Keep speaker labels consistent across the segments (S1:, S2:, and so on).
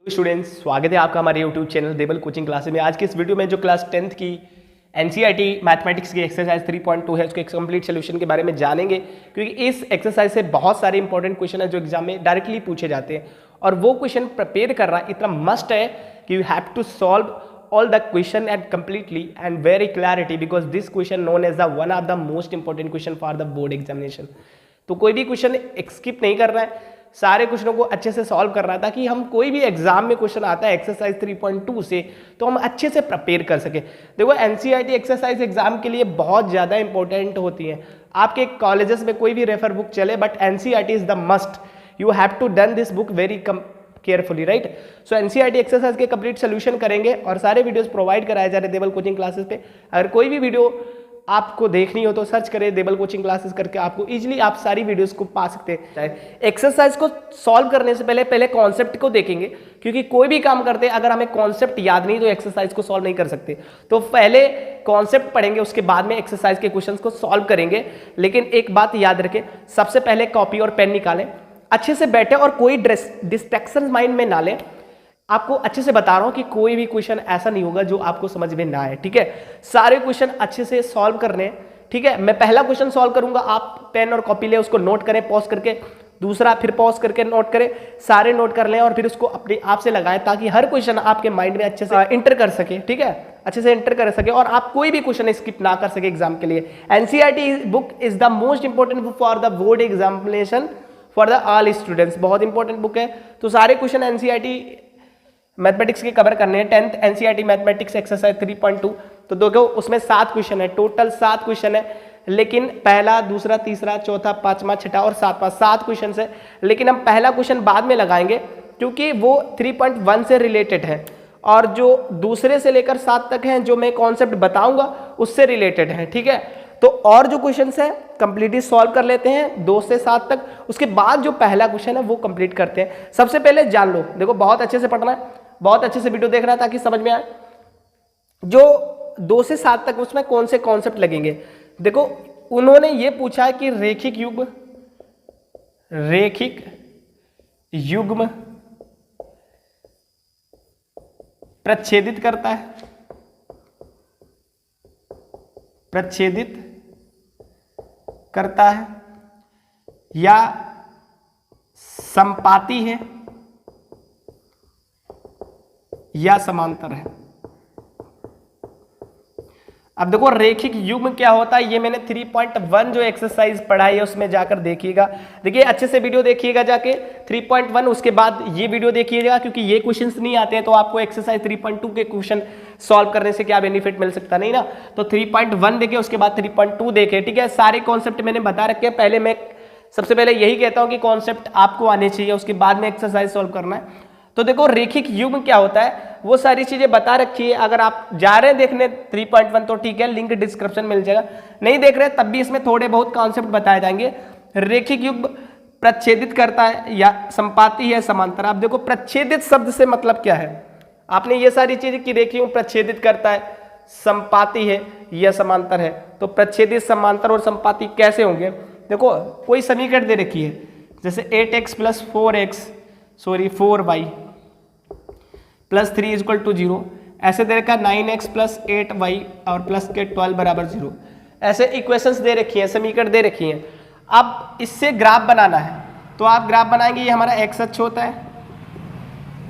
S1: Students, स्वागत है आपका हमारे यूट्यूब चैनल देवल कोचिंग क्लासेस में। आज की इस वीडियो में जो क्लास 10th की एनसीईआरटी मैथमेटिक्स की एक्सरसाइज 3.2 है, उसके एक कंप्लीट सोल्यूशन के बारे में जानेंगे, क्योंकि इस एक्सरसाइज से बहुत सारे इंपॉर्टेंट क्वेश्चन है जो एग्जाम में डायरेक्टली पूछे जाते हैं और वो क्वेश्चन प्रिपेयर करना इतना मस्ट है कि you have to solve all the question and completely and very clarity because this question known as the one of the most important question for the board examination। तो कोई भी question skip नहीं कर रहा है, सारे क्वेश्चनों को अच्छे से सॉल्व कर रहा था कि हम कोई भी एग्जाम में क्वेश्चन आता है एक्सरसाइज 3.2 से तो हम अच्छे से प्रिपेयर कर सके। देखो एनसीईआरटी एक्सरसाइज एग्जाम के लिए बहुत ज़्यादा इंपॉर्टेंट होती है। आपके कॉलेजेस में कोई भी रेफर बुक चले but NCERT is the must, you have to done this book very carefully, right. So NCERT exercise के कंप्लीट सोल्यूशन करेंगे और सारे वीडियोस प्रोवाइड कराए जा रहे हैं देवल कोचिंग क्लासेस पे। अगर कोई भी वीडियो आपको देखनी हो तो सर्च करें देवल कोचिंग क्लासेस करके, आपको इजीली आप सारी वीडियोस को पा सकते हैं। एक्सरसाइज को सॉल्व करने से पहले कॉन्सेप्ट को देखेंगे, क्योंकि कोई भी काम करते हैं अगर हमें कॉन्सेप्ट याद नहीं तो एक्सरसाइज को सॉल्व नहीं कर सकते। तो पहले कॉन्सेप्ट पढ़ेंगे, उसके बाद में एक्सरसाइज के क्वेश्चंस को सॉल्व करेंगे। लेकिन एक बात याद रखें, सबसे पहले कॉपी और पेन निकालें, अच्छे से बैठे और कोई डिस्ट्रैक्शन माइंड में ना लें। आपको अच्छे से बता रहा हूं कि कोई भी क्वेश्चन ऐसा नहीं होगा जो आपको समझ में ना आए, ठीक है। सारे क्वेश्चन अच्छे से सॉल्व करने हैं, ठीक है। मैं पहला क्वेश्चन सॉल्व करूंगा, आप पेन और कॉपी ले, उसको नोट करें पॉज करके, दूसरा फिर पॉज करके नोट करें, सारे नोट कर लें और फिर उसको अपने आप से लगाएं ताकि हर क्वेश्चन आपके माइंड में अच्छे से इंटर कर सके, ठीक है, अच्छे से इंटर कर सके और आप कोई भी क्वेश्चन स्किप ना कर सके एग्जाम के लिए। NCERT book is the most important book for the board examination for the all students, बहुत इंपॉर्टेंट बुक है। तो सारे क्वेश्चन एनसीईआरटी मैथमेटिक्स के कवर करने हैं। 10th एनसीईआरटी मैथमेटिक्स एक्सरसाइज 3.2, तो देखो उसमें 7 क्वेश्चन है, टोटल 7 क्वेश्चन है, लेकिन पहला, दूसरा, तीसरा, चौथा, पांचवा, छठा और सातवां 7 क्वेश्चन है। लेकिन हम पहला क्वेश्चन बाद में लगाएंगे क्योंकि वो 3.1 से रिलेटेड है और जो दूसरे से लेकर 7 तक हैं जो मैं कॉन्सेप्ट बताऊंगा उससे रिलेटेड है, ठीक है। तो और जो क्वेश्चंस है कंप्लीटली सॉल्व कर लेते हैं 2 से 7 तक, उसके बाद जो पहला क्वेश्चन है वो कंप्लीट करते हैं। सबसे पहले जान लो, देखो बहुत अच्छे से पढ़ना है, बहुत अच्छे से वीडियो देखना है ताकि समझ में आए। जो 2 से 7 तक उसमें कौन से कॉन्सेप्ट लगेंगे, देखो उन्होंने ये पूछा है कि रैखिक युग्म प्रच्छेदित करता है, प्रच्छेदित करता है या संपाती है या समांतर है। अब देखो रैखिक युग्म क्या होता है, ये मैंने 3.1 जो एक्सरसाइज पढ़ाई है उसमें जाकर देखिएगा। देखिए अच्छे से वीडियो देखिएगा जाके 3.1, उसके बाद ये वीडियो देखिएगा क्योंकि ये क्वेश्चंस नहीं आते हैं तो आपको एक्सरसाइज 3.2 के क्वेश्चन सॉल्व करने से क्या बेनिफिट मिल सकता, नहीं ना। तो 3.1 देखे, उसके बाद 3.2 देखे, ठीक है। सारे कॉन्सेप्ट मैंने बता रखे हैं। पहले मैं सबसे पहले यही कहता हूं कि कॉन्सेप्ट आपको आने चाहिए, उसके बाद में एक्सरसाइज सॉल्व करना है। तो देखो रैखिक युग्म क्या होता है वो सारी चीजें बता रखी है। अगर आप जा रहे हैं देखने 3.1 तो ठीक है, लिंक डिस्क्रिप्शन मिल जाएगा। नहीं देख रहे तब भी इसमें थोड़े बहुत कॉन्सेप्ट बताए जाएंगे। रैखिक युग्म प्रच्छेदित करता है या संपाती है समांतर। आप देखो प्रच्छेदित शब्द से मतलब क्या है, आपने ये सारी चीजें कि रैखिक युग्म प्रच्छेदित करता है, संपाती है या समांतर है। तो प्रच्छेदित, समांतर और संपाती कैसे होंगे, देखो कोई समीकरण दे रखी है जैसे 8x + 4y प्लस 3 = 0, ऐसे दे रखा 9x + 8y और प्लस के 12 = 0। ऐसे इक्वेशंस दे रखी हैं, समीकरण दे रखी हैं। अब इससे ग्राफ बनाना है तो आप ग्राफ बनाएंगे, ये हमारा x अक्ष होता है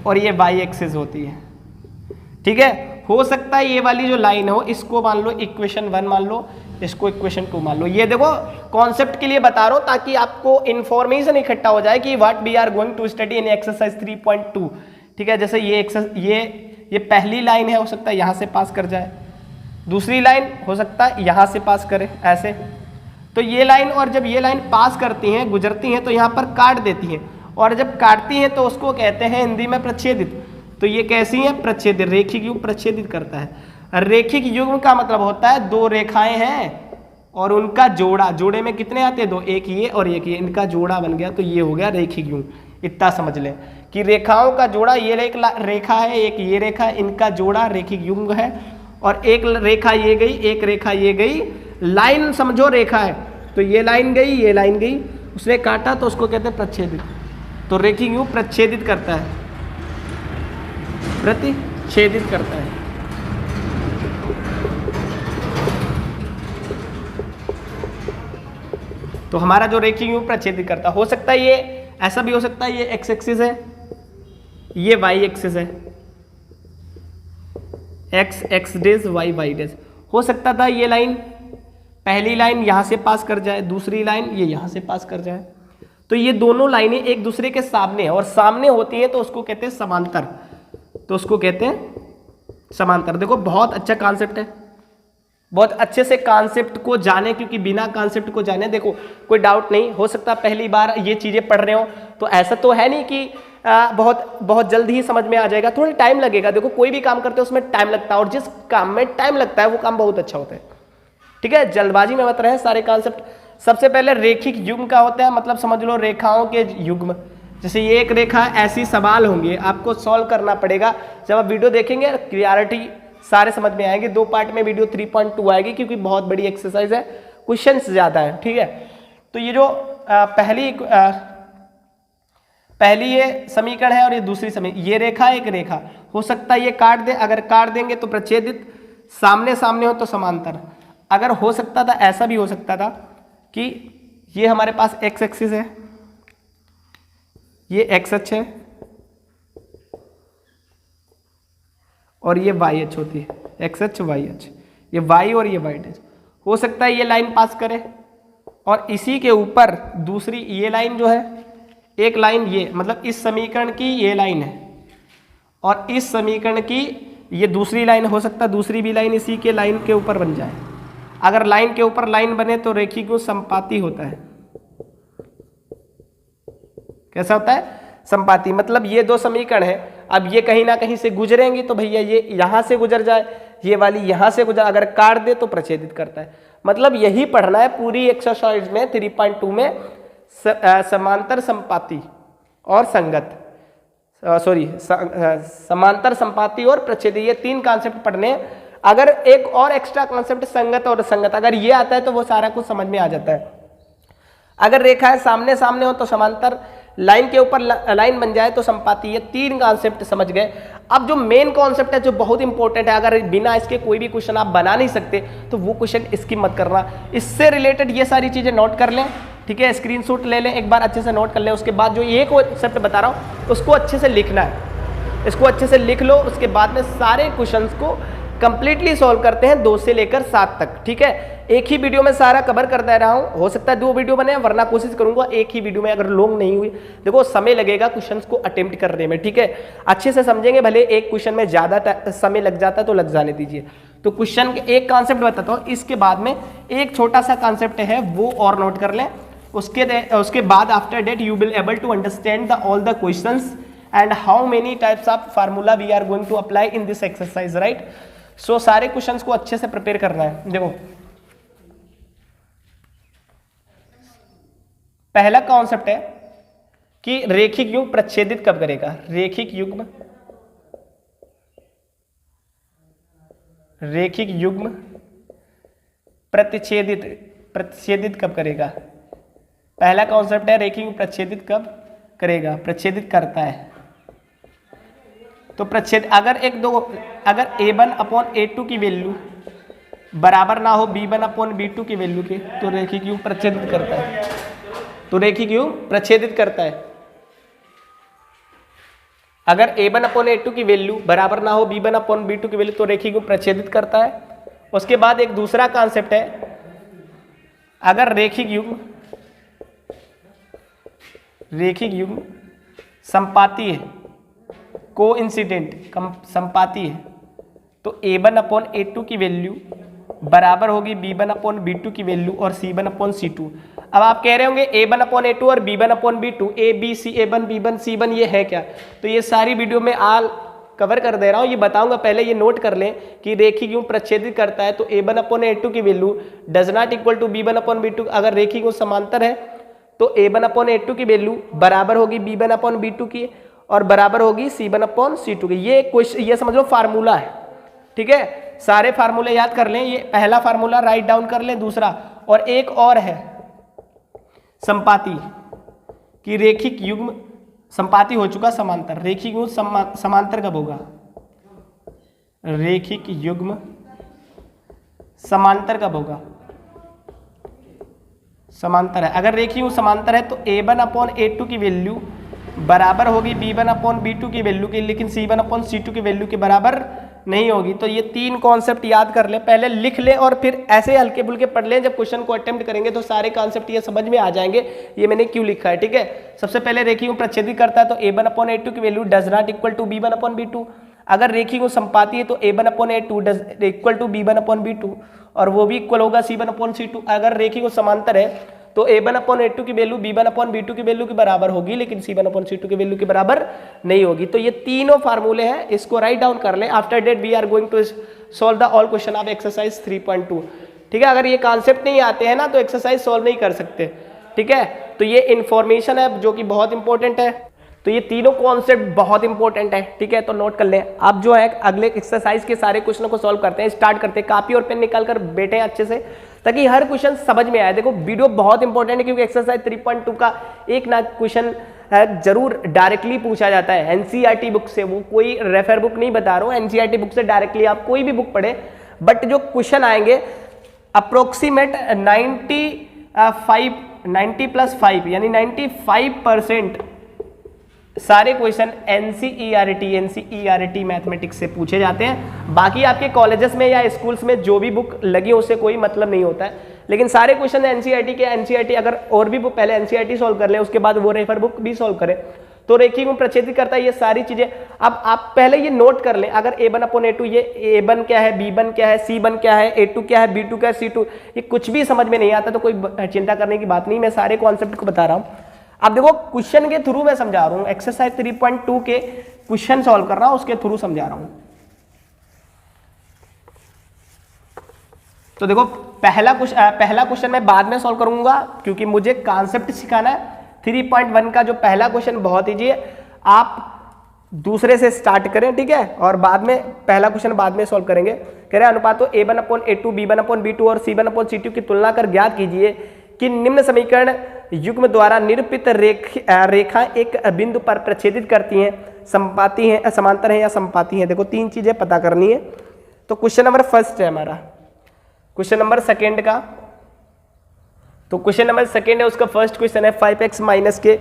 S1: और ये y एक्सिस होती है, ठीक है। हो सकता है ये वाली जो लाइन हो इसको मान लो इक्वेशन 1 मान लो, इसको इक्वेशन 2 मान लो। ये देखो कॉन्सेप्ट के लिए बता रहा हूं ताकि आपको इंफॉर्मेशन इकट्ठा हो जाए कि what we are going to study in exercise 3.2, ठीक है। जैसे ये पहली लाइन है, हो सकता है यहां से पास कर जाए, दूसरी लाइन हो सकता है यहां से पास करे, ऐसे। तो ये लाइन, और जब ये लाइन पास करती हैं, गुजरती हैं तो यहां पर काट देती हैं, और जब काटती हैं तो उसको कहते हैं हिंदी में प्रच्छेदित। तो ये कैसी है, प्रच्छेदित। रैखिक युग्म प्रच्छेदित करता है। रैखिक युग्म का मतलब होता है 2 रेखाएं हैं और उनका जोड़ा, जोड़े में कितने आते हैं 2, एक ये और एक ये, इनका जोड़ा बन गया तो ये हो गया रैखिक युग्म। इतना समझ लें कि रेखाओं का जोड़ा, ये एक रेखा है, एक ये रेखा, इनका जोड़ा रैखिक युग्म है। और एक रेखा ये गई, एक रेखा ये गई, लाइन समझो रेखा है तो ये लाइन गई, ये लाइन गई, उसने काटा तो उसको कहते हैं प्रच्छेदित। तो रैखिक युग्म प्रच्छेदित करता है। प्रतिच्छेदित करता है। तो हमारा जो रेखीय युग्म प्रतिच्छेदित करता हो सकता है ये ऐसा भी हो सकता है, ये एक्स एक्सिस है, ये वाई एक्सिस है, X X dash Y Y dash. हो सकता था ये लाइन, पहली लाइन यहां से पास कर जाए, दूसरी लाइन ये यहां से पास कर जाए, तो ये दोनों लाइनें एक दूसरे के सामने है, और सामने होती है तो उसको कहते हैं समांतर, तो उसको कहते हैं समांतर। देखो बहुत अच्छा कॉन्सेप्ट है, बहुत अच्छे से कॉन्सेप्ट को जाने, क्योंकि बिना कॉन्सेप्ट को जाने देखो कोई डाउट नहीं हो सकता। पहली बार ये चीजें पढ़ रहे हो तो ऐसा तो है नहीं कि बहुत जल्दी ही समझ में आ जाएगा, थोड़ा टाइम लगेगा। देखो कोई भी काम करते हो उसमें टाइम लगता है, और जिस काम में टाइम लगता है वो काम बहुत अच्छा होता है। ठीक है, जल्दबाजी में मत रहे सारे कॉन्सेप्ट। सबसे पहले रेखिक युग्म का होता है, मतलब समझ लो रेखाओं के युग्म। जैसे ये एक रेखा, ऐसी सवाल होंगे आपको सॉल्व करना पड़ेगा। जब आप वीडियो देखेंगे क्लियरिटी सारे समझ में आएंगे। 2 पार्ट में वीडियो 3.2 आएगी, क्योंकि बहुत बड़ी एक्सरसाइज है, क्वेश्चंस ज्यादा है। ठीक है, तो ये जो पहली ये समीकरण है और ये दूसरी समीकरण, ये रेखा एक रेखा हो सकता है ये काट दे, अगर काट देंगे तो प्रतिच्छेदित, सामने सामने हो तो समांतर। अगर हो सकता था ऐसा भी हो सकता था कि ये हमारे पास एक्स एक्सिस है, ये एक्स अक्ष है और ये वाई अक्ष होती है, एक्स अक्ष वाई अक्ष, ये वाई और ये वाई अक्ष। हो सकता है ये लाइन पास करे और इसी के ऊपर दूसरी ये लाइन जो है, एक लाइन ये, मतलब इस समीकरण की ये लाइन है और इस समीकरण की ये दूसरी लाइन, हो सकता है दूसरी भी लाइन इसी के लाइन के ऊपर बन जाए। अगर लाइन के ऊपर लाइन बने तो रेखीय युग्म संपाती होता है। कैसा होता है? संपाती। मतलब ये दो समीकरण है, अब ये कहीं ना कहीं से गुजरेंगी तो भैया ये यहां से गुजर जाए, ये वाली यहां से गुजर, अगर काट दे तो प्रच्छेदित करता है। मतलब यही पढ़ना है पूरी एक्सरसाइज में 3.2 में, समांतर संपाती और संगत, समांतर संपाती और प्रच्छेदी, ये 3 कॉन्सेप्ट पढ़ने हैं। अगर एक और एक्स्ट्रा कॉन्सेप्ट संगत और असंगत, अगर ये आता है तो वो सारा कुछ समझ में आ जाता है। अगर रेखाएं सामने सामने हो तो समांतर, लाइन के ऊपर लाइन बन जाए तो संपाती। ये 3 कॉन्सेप्ट समझ गए। अब जो मेन कॉन्सेप्ट है जो बहुत इंपॉर्टेंट है, अगर बिना इसके कोई भी क्वेश्चन आप बना नहीं सकते तो वो क्वेश्चन इसकी मत करना। इससे रिलेटेड ये सारी चीजें नोट कर लें, ठीक है, स्क्रीनशॉट ले लें, एक बार अच्छे से नोट कर लें। उसके बाद जो ये कॉन्सेप्ट बता रहा हूँ उसको अच्छे से लिखना है, इसको अच्छे से लिख लो। उसके बाद में सारे क्वेश्चन को कंप्लीटली सॉल्व करते हैं 2 से लेकर 7 तक। ठीक है, एक ही वीडियो में सारा कवर करता रहा हूं, हो सकता है 2 वीडियो बने, वरना कोशिश करूंगा एक ही वीडियो में, अगर लॉन्ग नहीं हुई। देखो समय लगेगा क्वेश्चंस को अटेम्प्ट करने में, ठीक है, अच्छे से समझेंगे। भले एक क्वेश्चन में ज्यादा समय लग जाता है तो लग जाने दीजिए। तो क्वेश्चन के एक कॉन्सेप्ट बताता हूँ, इसके बाद में एक छोटा सा कॉन्सेप्ट है वो और नोट कर लें। उसके बाद after that you will able to understand all the questions and how many types of formula we are going to apply in this exercise, right. So सारे क्वेश्चंस को अच्छे से प्रिपेयर करना है। देखो पहला कॉन्सेप्ट है कि रेखिक युग्म प्रच्छेदित कब करेगा। रेखिक युग्म प्रतिच्छेदित कब करेगा। पहला कॉन्सेप्ट है रेखिक युग्म प्रच्छेदित कब करेगा, प्रच्छेदित करता है। तो प्रच्छेद अगर अगर a1/a2 की वैल्यू बराबर ना हो b1/b2 की वैल्यू के, तो रेखिक युग्म प्रच्छेदित करता है। तो रेखिक युग्म प्रच्छेदित करता है। अगर a1/a2 की वैल्यू बराबर ना हो b1/b2 की वैल्यू, तो रेखिक युग्म प्रच्छेदित करता है। उसके बाद एक दूसरा कॉन्सेप्ट है, अगर रेखिक युग्म संपाती है, कोइंसिडेंट संपाती है, तो a1/a2 की वैल्यू बराबर होगी b1/b2 की वैल्यू और c1/c2। अब आप कह रहे होंगे a1/a2 और b1/b2, a b c a1 b1 c1 ये है क्या। तो ये सारी वीडियो में आल कवर कर दे रहा हूँ, ये बताऊंगा। पहले ये नोट कर लें कि रेखिक युग्म प्रच्छेदित करता है, तो a1/a2 की value does not equal to b1/b2। अगर रेखिक युग्म समांतर है तो a1/a2 की वैल्यू बराबर होगी b1/b2 की और बराबर होगी c1/c2 की। ये क्वेश्चन, ये समझ लो फार्मूला है, ठीक है। सारे फार्मूले याद कर लें, ये पहला फार्मूला राइट डाउन कर लें। दूसरा और एक और है संपाती, कि रेखिक युग्म संपाती हो चुका समांतर, रेखिक युग्म समांतर कब होगा। रेखिक युग्म समांतर कब होगा? समांतर है। अगर रेखिक समांतर है तो a1/a2 की वैल्यू बराबर होगी b1/b2 की वैल्यू की, लेकिन c1/c2 की वैल्यू के बराबर नहीं होगी। तो ये तीन कॉन्सेप्ट याद कर ले, पहले लिख ले और फिर ऐसे हल्के फुल्के पढ़ ले। जब क्वेश्चन को अटेम्प्ट करेंगे तो सारे कॉन्सेप्ट ये समझ में आ जाएंगे, ये मैंने क्यों लिखा है। ठीक है, सबसे पहले रेखिक को प्रच्छेदित करता है तो a1/a2 की value does not equal to b1/b2। अगर रेखिक को संपाती है तो a1/a2 does equal to b1/b2 और वो भी इक्वल होगा c1/c2। अगर रेखिक को समांतर है तो a1/a2 की वैल्यू b1/b2 की वैल्यू के बराबर होगी, लेकिन c1/c2 की वैल्यू के बराबर नहीं होगी। तो ये तीनों फार्मूले हैं, इसको राइट डाउन कर ले। After that we are going to solve the all question of exercise 3.2। ठीक है, अगर ये कॉन्सेप्ट नहीं आते हैं ना तो एक्सरसाइज सॉल्व नहीं कर सकते। ठीक है, तो ये इंफॉर्मेशन है जो कि बहुत इंपॉर्टेंट है। तो ये तीनों कॉन्सेप्ट बहुत इंपॉर्टेंट है। ठीक है, तो नोट कर लें। आप जो है अगले एक्सरसाइज के सारे क्वेश्चनों को सॉल्व करते हैं, स्टार्ट करते हैं। कॉपी और पेन निकाल कर बैठे अच्छे से ताकि हर क्वेश्चन समझ में आए। देखो वीडियो बहुत इंपॉर्टेंट है क्योंकि एक्सरसाइज 3.2 का एक ना क्वेश्चन जरूर डायरेक्टली पूछा जाता है एनसीईआरटी बुक से। वो कोई रेफर बुक नहीं बता रहा हूँ, एनसीईआरटी बुक से डायरेक्टली आप कोई भी बुक पढ़े, बट जो क्वेश्चन आएंगे अप्रोक्सीमेट 90+5 यानी 95% सारे क्वेश्चन एनसीईआरटी मैथमेटिक्स से पूछे जाते हैं। बाकी आपके कॉलेजेस में या स्कूल्स में जो भी बुक लगी है उससे कोई मतलब नहीं होता है, लेकिन सारे क्वेश्चन एनसीईआरटी के। एनसीईआरटी अगर और भी बुक पहले एनसीईआरटी सॉल्व कर ले, उसके बाद वो रेफर बुक भी सॉल्व करें तो रेखिक को प्रच्छेदित करता है। ये सारी चीजें अब आप पहले ये नोट कर लें। अगर a1/a2, ये a1 क्या है, b1 क्या है, c1 क्या है, a2 क्या है, b2 क्या है, c2, ये कुछ भी समझ में नहीं आता तो कोई चिंता करने की बात नहीं। मैं सारे कॉन्सेप्ट को बता रहा हूँ। अब देखो क्वेश्चन के थ्रू मैं समझा रहा हूं, एक्सरसाइज 3.2 के क्वेश्चन सॉल्व कर रहा हूं, उसके थ्रू समझा रहा हूं। तो देखो पहला क्वेश्चन मैं बाद में सॉल्व करूंगा क्योंकि मुझे कॉन्सेप्ट सिखाना है। 3.1 का जो पहला क्वेश्चन बहुत ईजी है, आप दूसरे से स्टार्ट करें। ठीक है, और बाद में पहला क्वेश्चन बाद में सॉल्व करेंगे। कह रहे अनुपातों a1/a2, b1/b2 और c1/c2 की तुलना कर ज्ञात कीजिए कि निम्न समीकरण युग्म द्वारा निरूपित रेखा एक बिंदु पर प्रच्छेदित करती हैं, संपाती हैं, समांतर हैं या संपाती हैं। देखो तीन चीजें पता करनी है। तो क्वेश्चन नंबर फर्स्ट है हमारा, क्वेश्चन नंबर सेकंड का। तो क्वेश्चन नंबर सेकंड है, उसका फर्स्ट क्वेश्चन है 5x माइनस के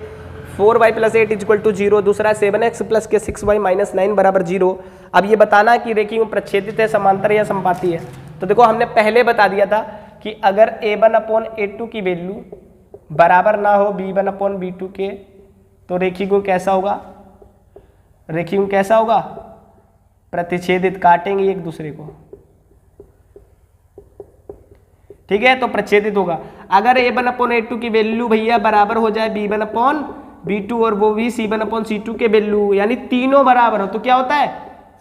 S1: 4y + 8 = 0। दूसरा 7x + के 6y - 9 = 0। अब ये बताना है कि रेखिक में प्रच्छेदित है, समांतर या संपाती है। तो देखो हमने पहले बता दिया था कि अगर a1/a2 की वैल्यू बराबर ना हो b1/b2 के तो रेखिक को कैसा होगा? रेखिक को कैसा होगा? प्रतिच्छेदित, काटेंगे एक दूसरे को। ठीक है, तो प्रतिच्छेदित होगा। अगर a1/a2 की वैल्यू भैया बराबर हो जाए b1/b2 और वो भी c1/c2 के वैल्यू यानी तीनों बराबर हो तो क्या होता है?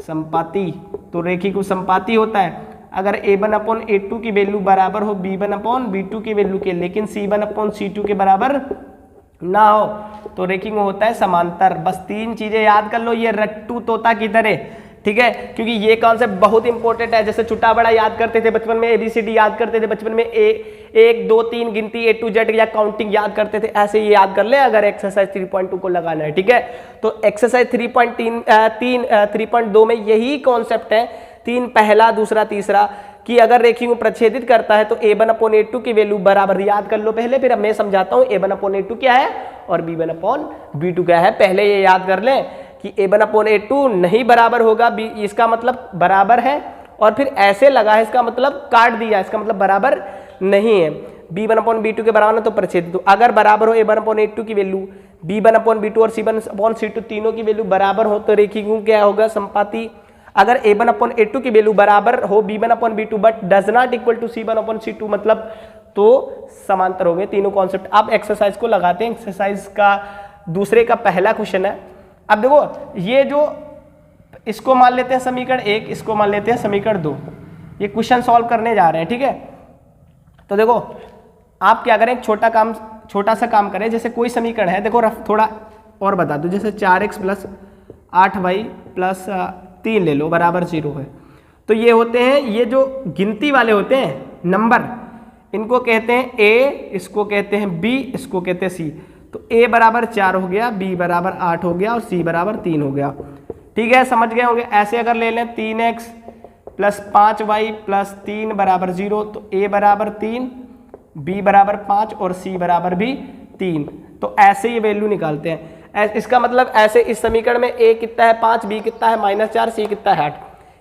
S1: संपाती। तो रेखिक को संपाती होता है। अगर a1/a2 की वैल्यू बराबर हो b1/b2 की वैल्यू के, लेकिन c1/c2 के बराबर ना हो तो रेखिक में होता है समांतर। बस तीन चीजें याद कर लो, ये रट्टू तोता की तरह। ठीक है, क्योंकि ये कॉन्सेप्ट बहुत इंपॉर्टेंट है। जैसे छोटा बड़ा याद करते थे बचपन में, ABCD याद करते थे बचपन में, 1 2 3 गिनती A to Z या काउंटिंग याद करते थे, ऐसे ये याद कर ले अगर एक्सरसाइज 3.2 को लगाना है। ठीक है, तो एक्सरसाइज 3.2 में यही कॉन्सेप्ट है, 3 पहला, दूसरा, तीसरा, कि अगर रेखिक को प्रच्छेदित करता है तो a1/a2 की वैल्यू बराबर, याद कर लो पहले, फिर मैं समझाता हूं a1/a2 क्या है और b1/b2 क्या है। पहले ये याद कर लें कि a1/a2 नहीं बराबर होगा, इसका मतलब बराबर है, और फिर ऐसे लगा है इसका मतलब काट दिया, इसका मतलब बराबर नहीं है। b1/b2 के बराबर ना तो प्रच्छेदित। अगर बराबर हो a1/a2 की वैल्यू b1/b2 और c1/c2 तीनों की वैल्यू बराबर हो तो रेखिक क्या होगा? संपाती। अगर a1/a2 की वैल्यू बराबर हो b1/b2 but does not equal to c1/c2 मतलब तो समांतर होंगे तीनों कॉन्सेप्ट। अब एक्सरसाइज को लगाते हैं। एक्सरसाइज का दूसरे का पहला क्वेश्चन है। अब देखो ये जो इसको मान लेते हैं समीकरण 1, इसको मान लेते हैं समीकरण 2। ये क्वेश्चन सॉल्व करने जा रहे हैं। ठीक है, तो देखो आप क्या करें, छोटा सा काम करें। जैसे कोई समीकरण है, देखो थोड़ा और बता दो, जैसे 4x + 8y + 3 ले लो बराबर 0 है। तो ये होते हैं, ये जो गिनती वाले होते हैं नंबर, इनको कहते हैं a, इसको कहते हैं b, इसको कहते हैं c। तो a बराबर 4 हो गया, b बराबर 8 हो गया और c बराबर 3 हो गया। ठीक है, समझ गए होंगे। ऐसे अगर ले लें 3x प्लस 5y प्लस 3 बराबर 0, तो a बराबर 3, b बराबर 5 और c बराबर भी 3। तो ऐसे ये वैल्यू निकालते हैं। इसका मतलब ऐसे इस समीकरण में a कितना है 5, b कितना है -4, c कितना है 8।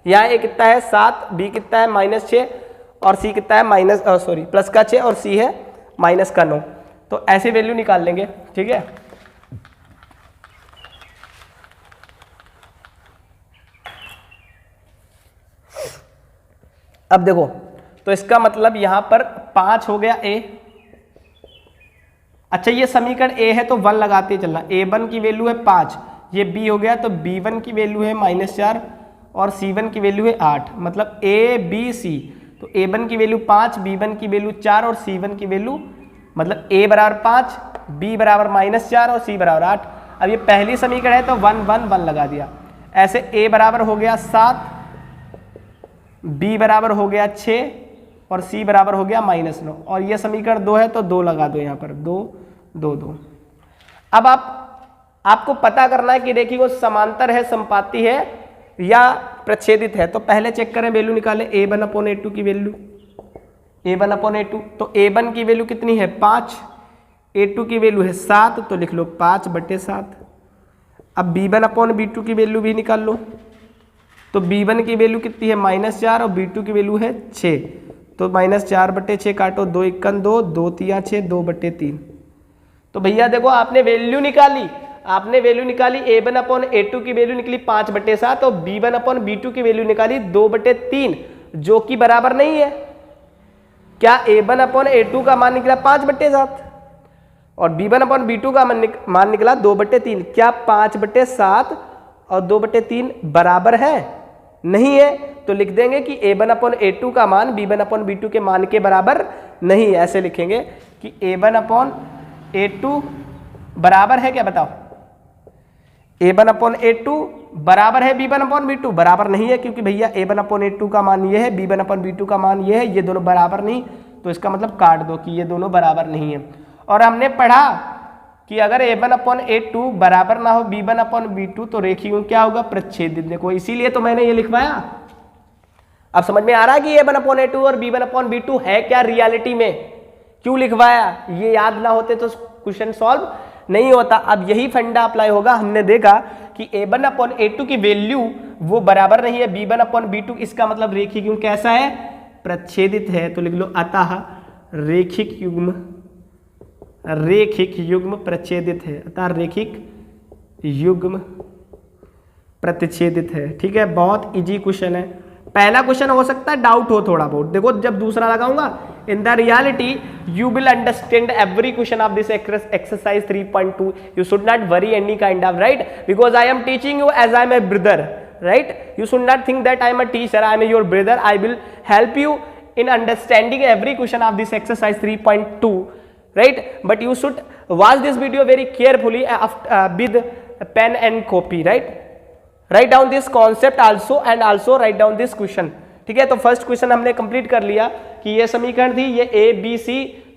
S1: यहाँ a कितना है 7, b कितना है -6 और c कितना है प्लस का 6 और c है माइनस का 9। तो ऐसे वैल्यू निकाल लेंगे, ठीक है। अब देखो, तो इसका मतलब यहां पर 5 हो गया a। अच्छा, ये समीकरण a है तो 1 लगाते चलना। a1 की वैल्यू है 5, ये b हो गया, तो b1 की वैल्यू है -4 और c1 की वैल्यू है 8, मतलब a b c। तो a1 की वैल्यू 5, b1 की वैल्यू 4 और c1 की वैल्यू, मतलब a बराबर 5, b बराबर -4 और c बराबर 8। अब ये पहली समीकरण है तो 1 1 1 लगा दिया। ऐसे a बराबर हो गया 7, b बराबर हो गया 6 और c बराबर हो गया -9। और ये समीकरण 2 है तो 2 लगा दो यहाँ पर, 2 2 2। अब आपको पता करना है कि रेखी को समांतर है, संपाती है या प्रच्छेदित है। तो पहले चेक करें, वैल्यू निकालें a1/a2 की वैल्यू, a1/a2। तो a1 की वैल्यू कितनी है 5, a2 की वैल्यू है 7, तो लिख लो 5/7। अब b1/b2 की वैल्यू भी निकाल लो। तो b1 की वैल्यू कितनी है -4 और b2 की वैल्यू है 6, तो -4/6 काटो, 2 1 2, 2 3 6, 2/3। तो भैया देखो, आपने वैल्यू निकाली a1/a2 की वैल्यू निकली 5/7 और b1/b2 की वैल्यू निकाली 2/3, जो कि बराबर नहीं है। क्या a1/a2 का मान निकला 5/7 और b1/b2 का मान निकला 2/3। क्या 5/7 और 2/3 बराबर है? नहीं है। तो लिख देंगे कि a1/a2 का मान b1/b2 के मान के बराबर नहीं है। ऐसे लिखेंगे कि a1/a2 बराबर है, क्या बताओ, a1/a2 बराबर है b1/b2, बराबर नहीं है, क्योंकि भैया a1/a2 का मान ये है, b1/b2 का मान ये है, ये दोनों बराबर नहीं, तो इसका मतलब काट दो कि ये दोनों बराबर नहीं है। और हमने पढ़ा कि अगर a1/a2 बराबर ना हो b1/b2 तो रेखीय गुण क्या होगा, प्रच्छेदित। देखो, इसीलिए तो मैंने ये लिखवाया। अब समझ में आ रहा है कि a1/a2 और b1/b2 है क्या रियलिटी में, क्यों लिखवाया। ये याद ना होते तो क्वेश्चन सॉल्व नहीं होता। अब यही फंडा अप्लाई होगा। हमने देखा कि a1/a2 की वैल्यू वो बराबर नहीं है b1/b2, इसका मतलब रेखिक युग्म कैसा है, प्रच्छेदित है। तो लिख लो अतः रेखिक युग्म प्रच्छेदित है, अतः रेखिक युग्म प्रतिच्छेदित है। ठीक है, बहुत इजी क्वेश्चन है। पहला क्वेश्चन हो सकता है डाउट हो थोड़ा बहुत, देखो जब दूसरा लगाऊंगा, in the reality you will understand every question of this exercise 3.2. you should not worry any kind of, right, because I am teaching you as I am a brother, right. You should not think that I am a teacher, I am your brother. I will help you in understanding every question of this exercise 3.2, right. But you should watch this video very carefully with pen and copy, right. Write down this concept also and also write down this question. ठीक है, तो first question हमने complete कर लिया कि ये समीकरण थी, ये a b c,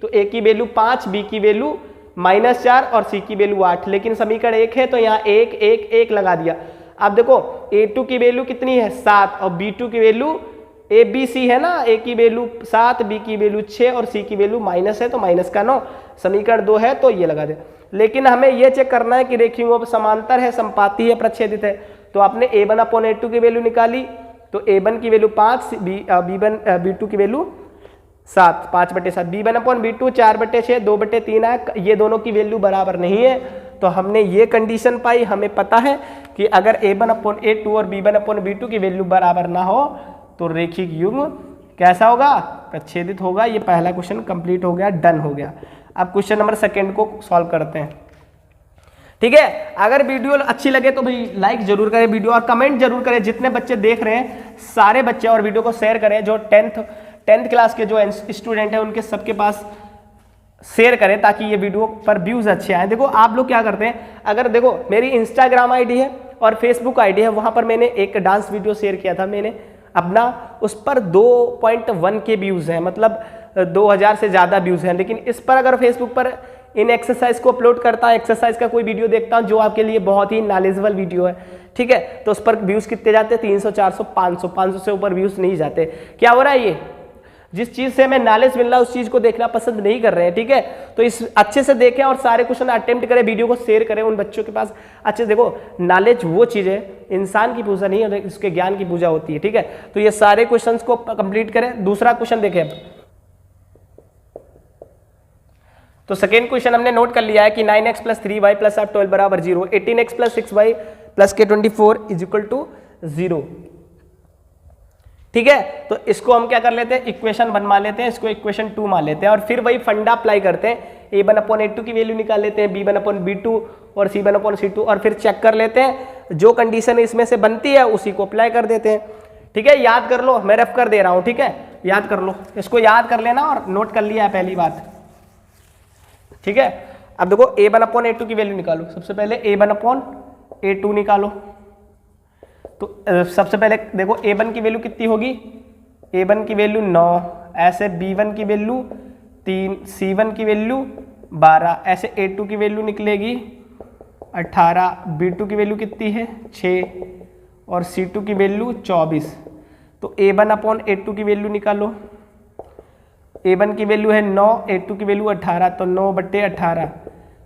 S1: तो a की वैल्यू 5, b की वैल्यू -4 और c की वैल्यू 8, लेकिन समीकरण 1 है तो यहाँ 1 1 1 लगा दिया। अब देखो a2 की वैल्यू कितनी है 7 और b2 की वैल्यू a b c है ना, a की वैल्यू 7, b की वैल्यू 6 और c की वैल्यू माइनस है तो माइनस का 9, समीकरण 2 है तो ये लगा दे। लेकिन हमें ये चेक करना है कि रेखीय समांतर है, संपाती है, प्रच्छेदित है। तो आपने a1/a2 की वैल्यू निकाली, तो a1 की वैल्यू 5, b2 की वैल्यू 7, 5/7, b1/b2 4/6, 2/3 है। ये दोनों की वैल्यू बराबर नहीं है, तो हमने ये कंडीशन पाई। हमें पता है कि अगर a1/a2 और b1/b2 की वैल्यू बराबर ना हो तो रेखिक युग्म कैसा होगा, प्रच्छेदित होगा। ये पहला क्वेश्चन कंप्लीट हो गया, डन हो गया। अब क्वेश्चन नंबर सेकेंड को सॉल्व करते हैं। ठीक है, अगर वीडियो अच्छी लगे तो भाई लाइक जरूर करें वीडियो, और कमेंट जरूर करें। जितने बच्चे देख रहे हैं सारे बच्चे, और वीडियो को शेयर करें। जो टेंथ क्लास के जो स्टूडेंट हैं उनके सबके पास शेयर करें, ताकि ये वीडियो पर व्यूज अच्छे आए। देखो आप लोग क्या करते हैं, अगर देखो मेरी इंस्टाग्राम आईडी है और फेसबुक आईडी है, वहां पर मैंने एक डांस वीडियो शेयर किया था मैंने अपना, उस पर 2.1 के व्यूज हैं, मतलब 2000 से ज़्यादा व्यूज हैं। लेकिन इस पर अगर फेसबुक पर इन एक्सरसाइज को अपलोड करता हूँ, एक्सरसाइज का कोई वीडियो देखता हूँ जो आपके लिए बहुत ही नॉलेजेबल वीडियो है, ठीक है, तो उस पर व्यूज कितने जाते हैं 300 400 500 से ऊपर व्यूज नहीं जाते। क्या हो रहा है, ये जिस चीज से हमें नॉलेज मिल रहा है उस चीज को देखना पसंद नहीं कर रहे हैं, ठीक है, तो इस अच्छे से देखें और सारे क्वेश्चन अटेम्प्ट करें, वीडियो को शेयर करें उन बच्चों के पास। अच्छे देखो, नॉलेज वो चीज है, इंसान की पूजा नहीं है, इसके ज्ञान की पूजा होती है, ठीक है, तो ये सारे क्वेश्चन को कंप्लीट करें। दूसरा क्वेश्चन देखें अब, तो सेकेंड क्वेश्चन हमने नोट कर लिया है कि 9x + 3y + 12 बराबर 0, 18x + 6y + k24 = 0, ठीक है, तो इसको हम क्या कर लेते हैं, इक्वेशन 1 मान लेते हैं, इसको इक्वेशन 2 मान लेते हैं और फिर वही फंडा अप्लाई करते हैं, a1/a2 की वैल्यू निकाल लेते हैं, b1/b2 और c1/c2 और फिर चेक कर लेते हैं, जो कंडीशन इसमें से बनती है उसी को अप्लाई कर देते हैं, ठीक है। याद कर लो, मैं रेफ कर दे रहा हूं, ठीक है, याद कर लो, इसको याद कर लेना और नोट कर लिया है पहली बात, ठीक है। अब देखो a1/a2 की वैल्यू निकालो, सबसे पहले a1/a2 निकालो, तो सबसे पहले देखो a1 की वैल्यू कितनी होगी, a1 की वैल्यू 9, ऐसे b1 की वैल्यू 3, c1 की वैल्यू 12, ऐसे a2 की वैल्यू निकलेगी 18, b2 की वैल्यू कितनी है 6 और c2 की वैल्यू 24, तो a1/a2 की वैल्यू निकालो, a1 की वैल्यू है 9, a2 की वैल्यू 18, तो 9/18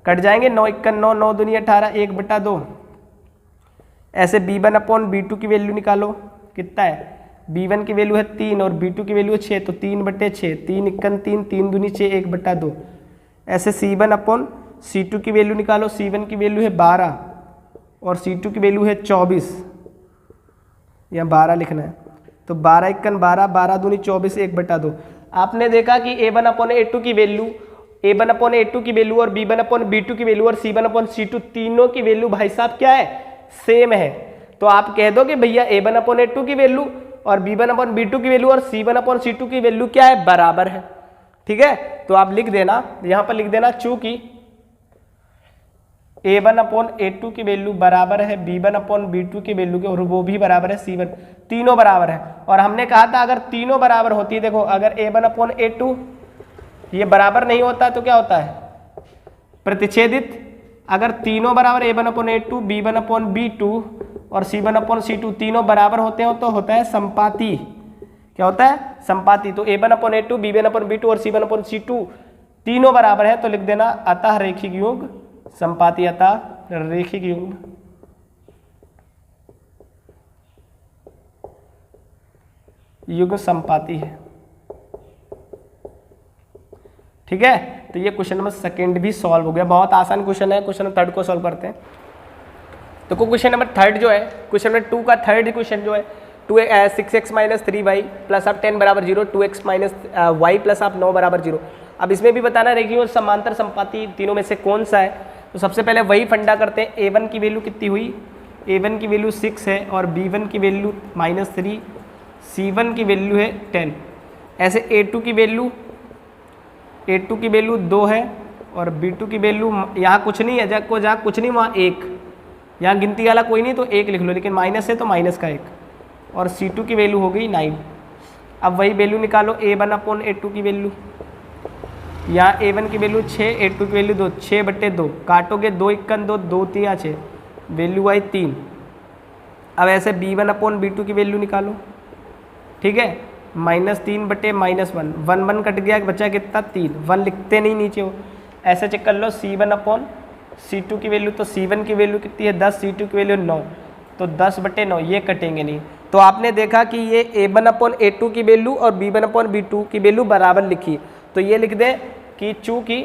S1: कट जाएंगे, 9 × 9 9 दूनी 18, 1/2, ऐसे b1/b2 की वैल्यू निकालो, कितना है, b1 की वैल्यू है 3 और b2 की वैल्यू है 6, तो 3/6, 3 × 3 3 दूनी 6, 1/2, ऐसे c1/c2 की वैल्यू निकालो, c1 की वैल्यू है 12 और c2 की वैल्यू है 24, यहाँ 12 लिखना है, तो 12 × 12, 12 दूनी 24, 1/2। आपने देखा कि a1/a2 की वैल्यू, a1/a2 की वैल्यू और b1/b2 की वैल्यू और c1/c2 तीनों की वैल्यू भाई साहब क्या है, सेम है, तो आप कह दो कि भैया a1/a2 की वैल्यू और b1/b2 की वैल्यू और c1/c2 की वैल्यू क्या है, बराबर है, ठीक है। तो आप लिख देना, यहां पर लिख देना, चूंकि a1/a2 की वैल्यू बराबर है b1/b2 की वैल्यू के और वो भी बराबर है c1, तीनों बराबर है। और हमने कहा था अगर तीनों बराबर होती है, देखो अगर a1/a2 ये बराबर नहीं होता तो क्या होता है, प्रतिच्छेदित, अगर तीनों बराबर a1/a2 b1/b2 और c1/c2 तीनों बराबर होते हो तो होता है संपाती, क्या होता है, संपाती, तो a1/a2 b1/b2 और c1/c2 तीनों बराबर है, तो लिख देना अतः रेखिक युग्म संपाती, अतः रेखिक युग्म युग्म संपाती है, ठीक है। तो ये क्वेश्चन नंबर सेकंड भी सॉल्व हो गया, बहुत आसान क्वेश्चन है। क्वेश्चन नंबर थर्ड को सॉल्व करते हैं, तो क्वेश्चन नंबर थर्ड जो है, क्वेश्चन नंबर 2 का थर्ड क्वेश्चन जो है 6x - 3y + 10 = 0, 2x - y + 9 = 0। अब इसमें भी बताना रेखीय और समांतर संपाती तीनों में से कौन सा है, तो सबसे पहले वही फंडा करते हैं। a1 की वैल्यू कितनी हुई, a1 की वैल्यू 6 है और b1 की वैल्यू -3, c1 की वैल्यू है 10, ऐसे a2 की वैल्यू 2 है और b2 की वैल्यू यहाँ कुछ नहीं है, जहाँ कुछ नहीं वहाँ 1, यहाँ गिनती वाला कोई नहीं तो 1 लिख लो, लेकिन माइनस है तो माइनस का 1, और c2 की वैल्यू हो गई 9। अब वही वैल्यू निकालो, a1/a2 की वैल्यू, यहाँ a1 की वैल्यू 6, a2 की वैल्यू 2, 6/2 काटोगे, 2 × 2 2 3 6, वैल्यू आई 3। अब ऐसे b1/b2 की वैल्यू निकालो, ठीक है, -3/-1, 1 1 कट गया, बचा कितना 3, 1 लिखते नहीं नीचे हो। ऐसे चेक कर लो c1/c2 की वैल्यू, तो c1 की वैल्यू कितनी है 10, c2 की वैल्यू 9, तो 10/9, ये कटेंगे नहीं। तो आपने देखा कि ये a1/a2 की वैल्यू और b1/b2 की वैल्यू बराबर लिखी, तो ये लिख दे कि चूँकि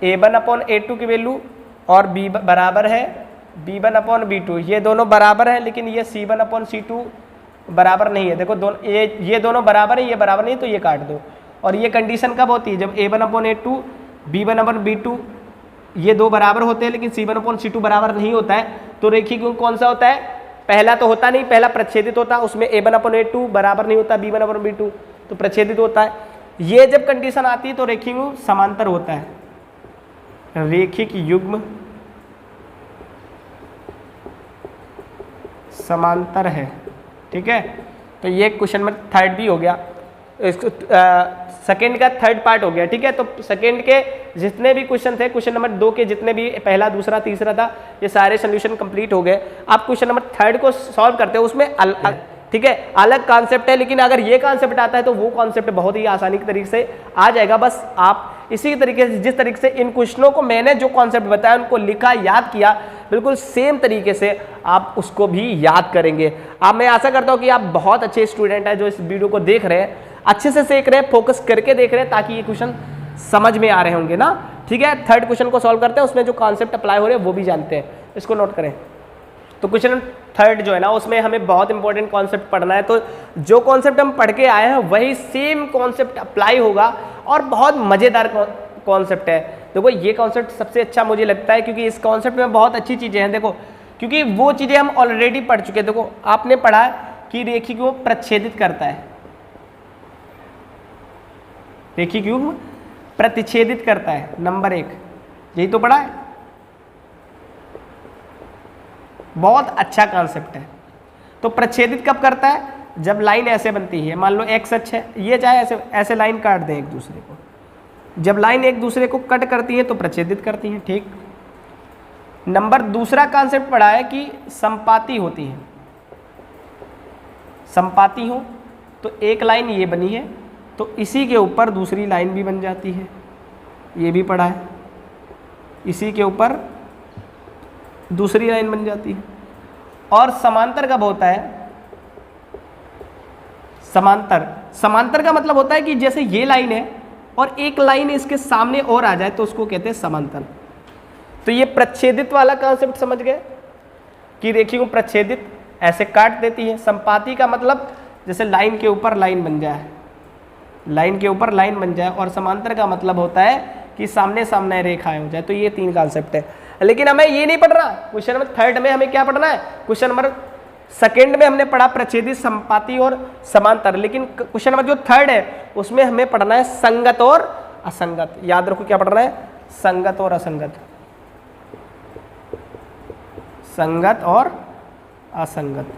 S1: a1/a2 की वैल्यू और b बराबर है b1/b2, ये दोनों बराबर है, लेकिन ये c1/c2 बराबर नहीं है। देखो दोनों ये दोनों बराबर है, ये बराबर नहीं, तो ये काट दो। और ये कंडीशन कब होती है, जब a1/a2 b1/b2 ये दो बराबर होते हैं लेकिन c1/c2 बराबर नहीं होता है, तो रेखीय युग्म कौन सा होता है, पहला तो होता नहीं, पहला प्रच्छेदित होता है, उसमें a1/a2 बराबर नहीं होता b1/b2, तो प्रच्छेदित होता है। ये जब कंडीशन आती है तो रेखीय युग्म समांतर होता है, रेखिक युग्म समांतर है, ठीक है। तो ये क्वेश्चन नंबर थर्ड भी हो गया। सेकंड का थर्ड पार्ट हो गया, ठीक है। तो सेकंड के जितने भी क्वेश्चन थे, क्वेश्चन नंबर 2 के जितने भी पहला, दूसरा, तीसरा था, ये सारे सोल्यूशन कंप्लीट हो गए। आप क्वेश्चन नंबर 3 को सॉल्व करते हो, उसमें ठीक है अलग कॉन्सेप्ट है, लेकिन अगर ये कॉन्सेप्ट आता है तो वो कॉन्सेप्ट बहुत ही आसानी के तरीके से आ जाएगा। बस आप इसी तरीके से, जिस तरीके से इन क्वेश्चनों को मैंने जो कॉन्सेप्ट बताया उनको लिखा, याद किया, बिल्कुल सेम तरीके से आप उसको भी याद करेंगे। अब मैं आशा करता हूँ कि आप बहुत अच्छे स्टूडेंट हैं जो इस वीडियो को देख रहे हैं, अच्छे से सीख रहे हैं, फोकस करके देख रहे हैं, ताकि ये क्वेश्चन समझ में आ रहे होंगे ना, ठीक है। थर्ड क्वेश्चन को सॉल्व करते हैं, उसमें जो कॉन्सेप्ट अप्लाई हो रहे हैं वो भी जानते हैं, इसको नोट करें। तो क्वेश्चन थर्ड जो है ना, उसमें हमें बहुत इंपॉर्टेंट कॉन्सेप्ट पढ़ना है। तो जो कॉन्सेप्ट हम पढ़ के आए हैं वही सेम कॉन्सेप्ट अप्लाई होगा, और बहुत मज़ेदार कॉन्सेप्ट है। देखो ये कॉन्सेप्ट सबसे अच्छा मुझे लगता है, क्योंकि इस कॉन्सेप्ट में बहुत अच्छी चीज़ें हैं। देखो, क्योंकि वो चीज़ें हम ऑलरेडी पढ़ चुके हैं। देखो आपने पढ़ा कि रेखी को प्रच्छेदित करता है, रेखी क्यूब प्रतिच्छेदित करता है, नंबर 1, यही तो पढ़ा है। बहुत अच्छा कॉन्सेप्ट है। तो प्रच्छेदित कब करता है? जब लाइन ऐसे बनती है, मान लो एक्स अक्ष है, ये चाहे ऐसे ऐसे लाइन काट दें एक दूसरे को, जब लाइन एक दूसरे को कट करती है तो प्रच्छेदित करती है, ठीक। नंबर दूसरा कॉन्सेप्ट पढ़ा है कि संपाती होती है। संपाती हो तो एक लाइन ये बनी है तो इसी के ऊपर दूसरी लाइन भी बन जाती है, ये भी पढ़ा है। इसी के ऊपर दूसरी लाइन बन जाती है। और समांतर कब होता है? समांतर, समांतर का मतलब होता है कि जैसे ये लाइन है और एक लाइन इसके सामने और आ जाए तो उसको कहते हैं समांतर। तो ये प्रच्छेदित वाला कॉन्सेप्ट समझ गए कि रेखी को प्रच्छेदित ऐसे काट देती है। संपाती का मतलब जैसे लाइन के ऊपर लाइन बन जाए, लाइन के ऊपर लाइन बन जाए। और समांतर का मतलब होता है कि सामने सामने रेखाएं हो जाए। तो ये 3 कॉन्सेप्ट है, लेकिन हमें ये नहीं पढ़ना। क्वेश्चन नंबर 3 में हमें क्या पढ़ना है? क्वेश्चन नंबर 2 में हमने पढ़ा प्रच्छेदित, संपाती और समांतर, लेकिन क्वेश्चन नंबर जो 3 है उसमें हमें पढ़ना है संगत और असंगत। याद रखो क्या पढ़ना है? संगत और असंगत, संगत और असंगत।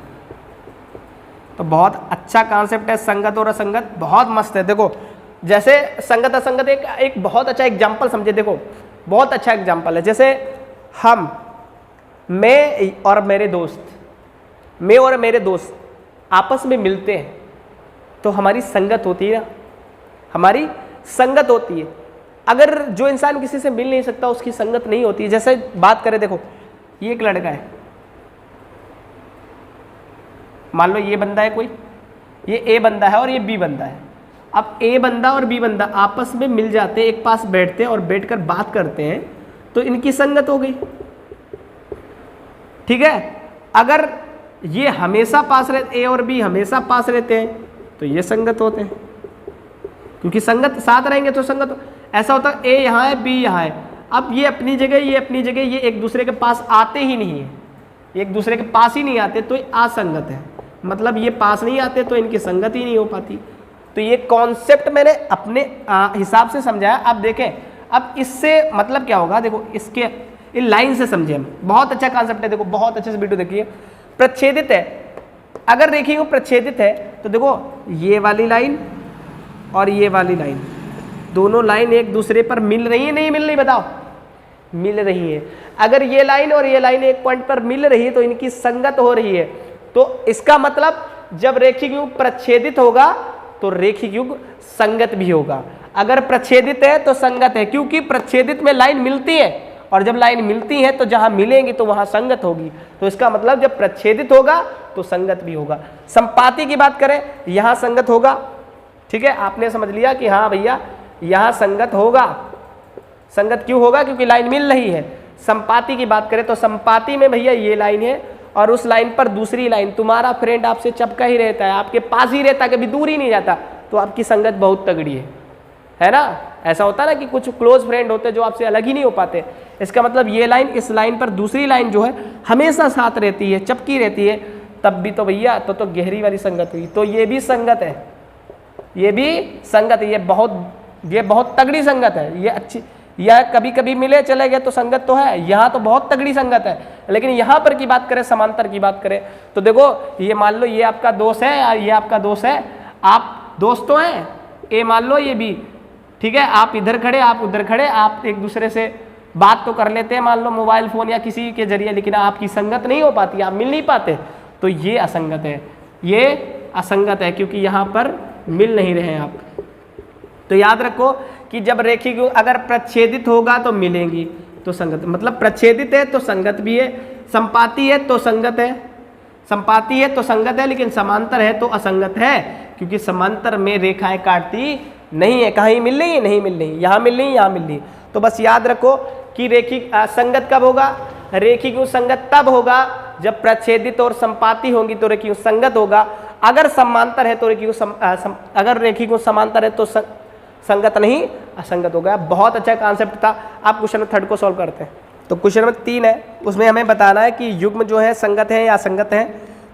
S1: तो बहुत अच्छा कॉन्सेप्ट है संगत और असंगत, बहुत मस्त है। देखो जैसे संगत असंगत एक बहुत अच्छा एग्जाम्पल समझे। देखो बहुत अच्छा एग्जाम्पल है, जैसे हम, मैं और मेरे दोस्त, मैं और मेरे दोस्त आपस में मिलते हैं तो हमारी संगत होती है ना, हमारी संगत होती है। अगर जो इंसान किसी से मिल नहीं सकता उसकी संगत नहीं होती है। जैसे बात करें, देखो ये एक लड़का है, मान लो ये बंदा है कोई, ये ए बंदा है और ये बी बंदा है। अब ए बंदा और बी बंदा आपस में मिल जाते हैं, एक पास बैठते हैं और बैठकर बात करते हैं तो इनकी संगत हो गई, ठीक है। अगर ये हमेशा पास रहते, ए और बी हमेशा पास रहते हैं तो ये संगत होते हैं, क्योंकि संगत साथ रहेंगे तो संगत। ऐसा होता है ए यहाँ है, बी यहाँ है, अब ये अपनी जगह, ये अपनी जगह, ये एक दूसरे के पास आते ही नहीं है, एक दूसरे के पास ही नहीं आते तो ये असंगत है। मतलब ये पास नहीं आते तो इनकी संगत ही नहीं हो पाती। तो ये कॉन्सेप्ट मैंने अपने हिसाब से समझाया। अब देखें, अब इससे मतलब क्या होगा, देखो इसके इन लाइन से समझे हम। बहुत अच्छा कॉन्सेप्ट है, देखो बहुत अच्छे से वीडियो देखिए। प्रच्छेदित है, अगर देखिए प्रच्छेदित है तो देखो ये वाली लाइन और ये वाली लाइन, दोनों लाइन एक दूसरे पर मिल रही है, नहीं मिल रही? बताओ, मिल रही है। अगर ये लाइन और ये लाइन एक पॉइंट पर मिल रही है तो इनकी संगत हो रही है। तो इसका मतलब जब रेखिक युग प्रच्छेदित होगा तो रेखिक युग संगत भी होगा। अगर प्रच्छेदित है तो संगत है, क्योंकि प्रच्छेदित में लाइन मिलती है और जब लाइन मिलती है तो जहां मिलेंगी तो वहां संगत होगी। तो इसका मतलब जब प्रच्छेदित होगा तो संगत भी होगा। संपाती की बात करें, यहां संगत होगा, ठीक है। आपने समझ लिया कि हाँ भैया यहां संगत होगा। संगत क्यों होगा? क्योंकि लाइन मिल रही है। संपाती की बात करें तो संपाती में भैया ये लाइन है और उस लाइन पर दूसरी लाइन, तुम्हारा फ्रेंड आपसे चपका ही रहता है, आपके पास ही रहता है, कभी दूर ही नहीं जाता, तो आपकी संगत बहुत तगड़ी है ना। ऐसा होता है ना कि कुछ क्लोज फ्रेंड होते हैं जो आपसे अलग ही नहीं हो पाते। इसका मतलब ये लाइन इस लाइन पर दूसरी लाइन जो है हमेशा साथ रहती है, चपकी रहती है, तब भी तो भैया तो गहरी वाली संगत हुई। तो ये भी संगत है, ये भी संगत है, ये बहुत तगड़ी संगत है, ये अच्छी। यह कभी कभी मिले चले गए तो संगत तो है, यहाँ तो बहुत तगड़ी संगत है। लेकिन यहाँ पर की बात करें, समांतर की बात करें तो देखो ये मान लो ये आपका दोस्त है और ये आपका दोस्त है, आप दोस्त तो हैं, ए मान लो ये बी, ठीक है, आप इधर खड़े आप उधर खड़े, आप एक दूसरे से बात तो कर लेते हैं मान लो मोबाइल फोन या किसी के जरिए, लेकिन आपकी संगत नहीं हो पाती, आप मिल नहीं पाते, तो ये असंगत है, ये असंगत है क्योंकि यहाँ पर मिल नहीं रहे हैं आप। तो याद रखो कि जब रेखिक अगर प्रच्छेदित होगा तो मिलेंगी तो संगत, मतलब प्रच्छेदित है तो संगत भी है, संपाती है तो संगत है, संपाती है तो संगत है, लेकिन समांतर है तो असंगत है, क्योंकि समांतर में रेखाएं काटती नहीं है। कहीं मिल रही है, नहीं मिल रही, यहाँ मिल रही, यहाँ मिल रही। तो बस याद रखो कि रेखिक संगत कब होगा, रेखिक संगत तब होगा जब प्रच्छेदित और संपाती होंगी तो रेखिक संगत होगा। अगर समांतर है तो रेखिक अगर रेखिक समांतर है तो संगत नहीं, असंगत हो गया। बहुत अच्छा कॉन्सेप्ट था। आप क्वेश्चन नंबर 3 को सॉल्व करते हैं। तो क्वेश्चन नंबर 3 है, उसमें हमें बताना है कि युग्म जो है संगत है या असंगत है।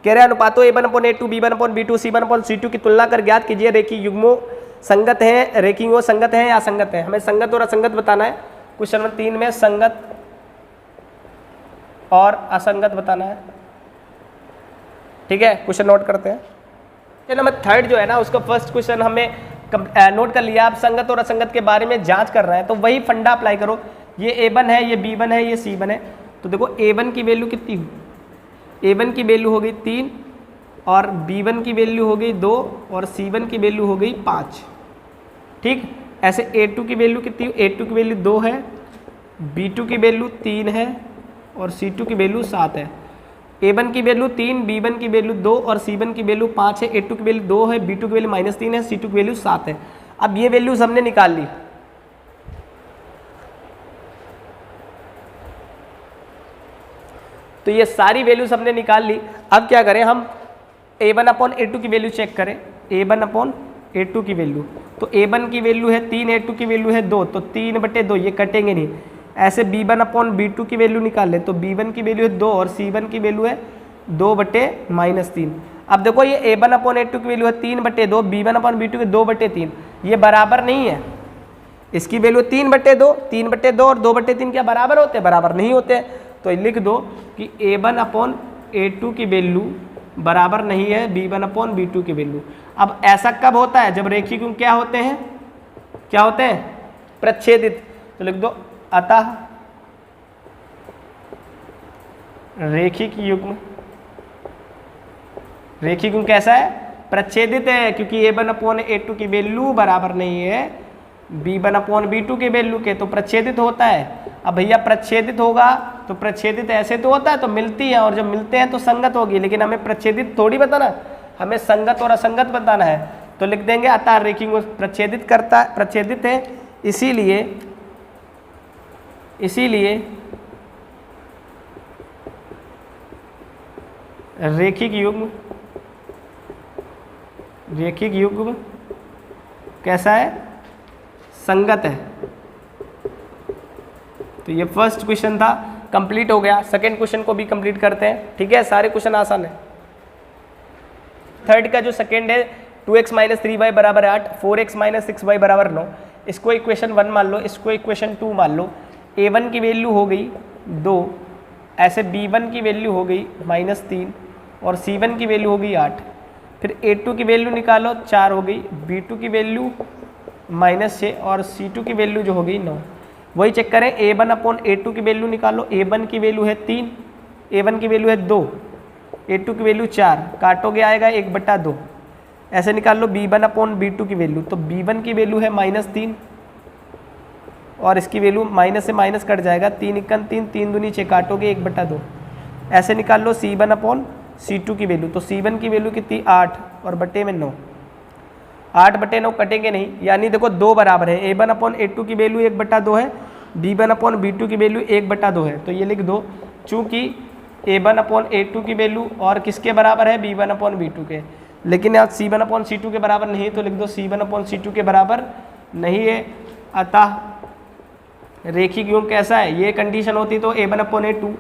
S1: कह रहे हैं अनुपातों a1/a2 b1/b2 c1/c2 की तुलना कर ज्ञात कीजिए रेखिक युग्मों संगत है, रेखिक संगत है या असंगत है। हमें संगत और असंगत बताना है। क्वेश्चन नंबर 3 में संगत और असंगत बताना है, ठीक है। क्वेश्चन नोट करते हैं। क्वेश्चन नंबर 3 जो है ना, उसका फर्स्ट क्वेश्चन हमें नोट कर लिया। आप संगत और असंगत के बारे में जांच कर रहे हैं तो वही फंडा अप्लाई करो। ये a1 है, ये b1 है, ये c1 है। तो देखो a1 की वैल्यू कितनी हुई, a1 की वैल्यू हो गई 3 और b1 की वैल्यू हो गई 2 और c1 की वैल्यू हो गई 5, ठीक। ऐसे a2 की वैल्यू कितनी, a2 की वैल्यू 2 है, b2 की वैल्यू 3 है और c2 की वैल्यू 7 है। a1 की वैल्यू 3, b1 की वैल्यू 2 और c1 की वैल्यू 5 है, a2 की वैल्यू 2 है, b2 की वैल्यू -3 है, c2 की वैल्यू 7 है। अब ये वैल्यूज हमने निकाल ली। तो ये सारी वैल्यूज हमने निकाल ली। अब क्या करें हम, a1/a2 की वैल्यू चेक करें। a1/a2 की वैल्यू, तो a1 की वैल्यू है 3, a2 की वैल्यू है 2, तो 3/2 ये कटेंगे नहीं। ऐसे b1/b2 की वैल्यू निकाल ले, तो b1 की वैल्यू है 2 और c1 की वैल्यू है 2/-3। अब देखो ये a1/a2 की वैल्यू है 3/2, b1/b2 की 2/3, ये बराबर नहीं है। इसकी वैल्यू 3/2, 3/2 और 2/3 क्या बराबर होते हैं, बराबर नहीं होते। तो लिख दो कि a1/a2 की वैल्यू बराबर नहीं है b1/b2 की वैल्यू। अब ऐसा कब होता है, जब रेखिक युग्म क्या होते हैं, क्या होते हैं, प्रच्छेदित। तो लिख दो अतः रेखिक युग्म, रेखिक युग्म कैसा है, प्रच्छेदित है, क्योंकि a1/a2 की वैल्यू बराबर नहीं है b1/b2 के वैल्यू के, तो प्रच्छेदित होता है। अब भैया प्रच्छेदित होगा तो प्रच्छेदित ऐसे तो होता है, तो मिलती है, और जब मिलते हैं तो संगत होगी, लेकिन हमें प्रच्छेदित थोड़ी बताना, हमें संगत और असंगत बताना है। तो लिख देंगे अतः रेखिक प्रच्छेदित करता, प्रच्छेदित है, इसीलिए रेखिक युग्म कैसा है, संगत है। तो ये फर्स्ट क्वेश्चन था, कंप्लीट हो गया। सेकंड क्वेश्चन को भी कंप्लीट करते हैं, ठीक है। सारे क्वेश्चन आसान है। थर्ड का जो सेकंड है 2x - 3y = 8, 4x - 6y = 9, इसको इक्वेशन 1 मान लो, इसको इक्वेशन 2 मान लो। a1 की वैल्यू हो गई 2, ऐसे b1 की वैल्यू हो गई -3 और c1 की वैल्यू हो गई 8। फिर a2 की वैल्यू निकालो, 4 हो गई, b2 की वैल्यू -6 और c2 की वैल्यू जो हो गई 9। वही चेक करें, a1/a2 की वैल्यू निकालो। a1 की वैल्यू है 3, a1 की वैल्यू है 2, a2 की वैल्यू 4, काटोगे आएगा 1/2। ऐसे निकाल लो b1/b2 की वैल्यू, तो b1 की वैल्यू है -3 और इसकी वैल्यू माइनस से माइनस कट जाएगा, 3 × 3, 3 दूनी 6, काटोगे 1/2। ऐसे निकाल लो c1/c2 की वैल्यू, तो c1 की वैल्यू कितनी 8 और बटे में 9, 8/9 कटेंगे नहीं, यानी देखो 2 बराबर है। a1/a2 की वैल्यू 1/2 है, b1/b2 की वैल्यू 1/2 है। तो ये लिख दो, चूंकि a1/a2 की वैल्यू और किसके बराबर है, b1/b2 के, लेकिन यहाँ c1/c2 के बराबर नहीं है, तो लिख दो c1/c2 के बराबर नहीं है। अतः रेखिक युग्म कैसा है, ये कंडीशन होती तो a1/a2